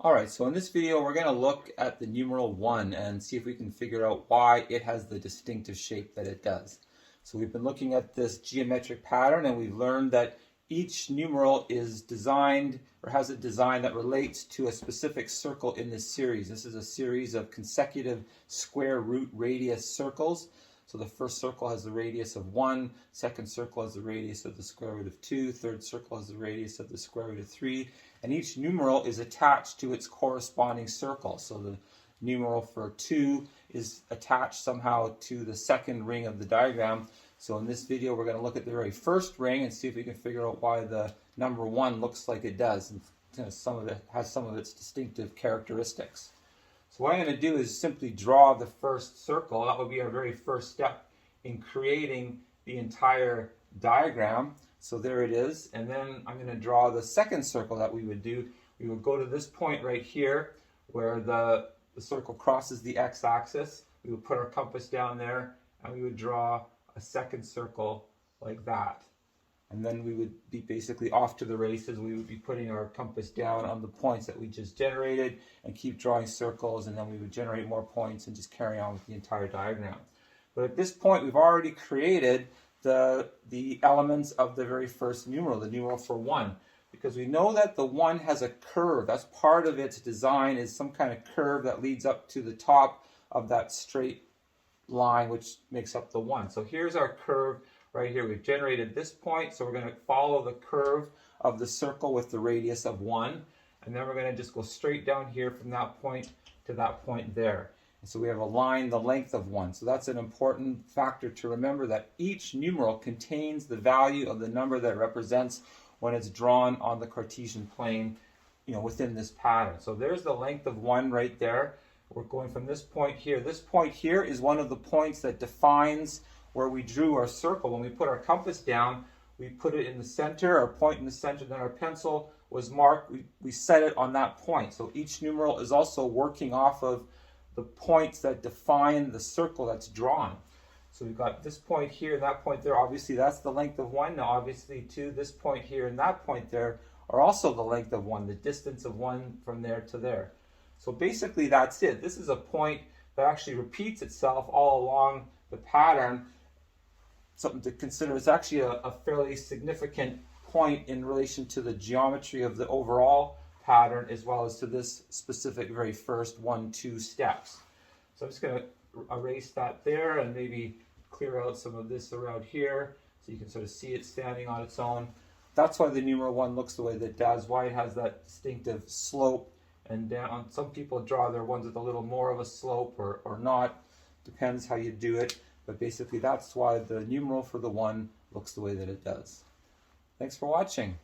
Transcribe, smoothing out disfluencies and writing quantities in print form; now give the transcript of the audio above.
Alright, so in this video we're going to look at the numeral 1 and see if we can figure out why it has the distinctive shape that it does. So we've been looking at this geometric pattern and we've learned that each numeral is designed or has a design that relates to a specific circle in this series. This is a series of consecutive square root radius circles. So the first circle has the radius of 1, second circle has the radius of the square root of 2, third circle has the radius of the square root of 3, and each numeral is attached to its corresponding circle. So the numeral for 2 is attached somehow to the second ring of the diagram. So in this video we're going to look at the very first ring and see if we can figure out why the number 1 looks like it does, and some of it has some of its distinctive characteristics. So what I'm going to do is simply draw the first circle. That would be our very first step in creating the entire diagram. So there it is. And then I'm going to draw the second circle that we would do. We would go to this point right here where the circle crosses the x-axis. We would put our compass down there and we would draw a second circle like that. And then we would be basically off to the races. We would be putting our compass down on the points that we just generated and keep drawing circles, and then we would generate more points and just carry on with the entire diagram. But at this point we've already created the elements of the very first numeral, the numeral for 1, because we know that the 1 has a curve. That's part of its design, is some kind of curve that leads up to the top of that straight line which makes up the 1. So here's our curve. Right here, we've generated this point, so we're going to follow the curve of the circle with the radius of 1, and then we're going to just go straight down here from that point to that point there. And so we have a line the length of 1. So that's an important factor to remember, that each numeral contains the value of the number that it represents when it's drawn on the Cartesian plane, within this pattern. So there's the length of 1 right there. We're going from this point here. This point here is one of the points that defines where we drew our circle. When we put our compass down, we put it in the center, our point in the center, then our pencil was marked, we set it on that point. So each numeral is also working off of the points that define the circle that's drawn. So we've got this point here and that point there. Obviously that's the length of 1. Now obviously too, this point here and that point there are also the length of 1, the distance of 1 from there to there. So basically that's it. This is a point that actually repeats itself all along the pattern. Something to consider. It's actually a fairly significant point in relation to the geometry of the overall pattern, as well as to this specific very first 1, 2 steps. So I'm just going to erase that there and maybe clear out some of this around here so you can sort of see it standing on its own. That's why the numeral 1 looks the way that it does, why it has that distinctive slope and down. Some people draw their ones with a little more of a slope or not. Depends how you do it. But basically that's why the numeral for the 1 looks the way that it does. Thanks for watching.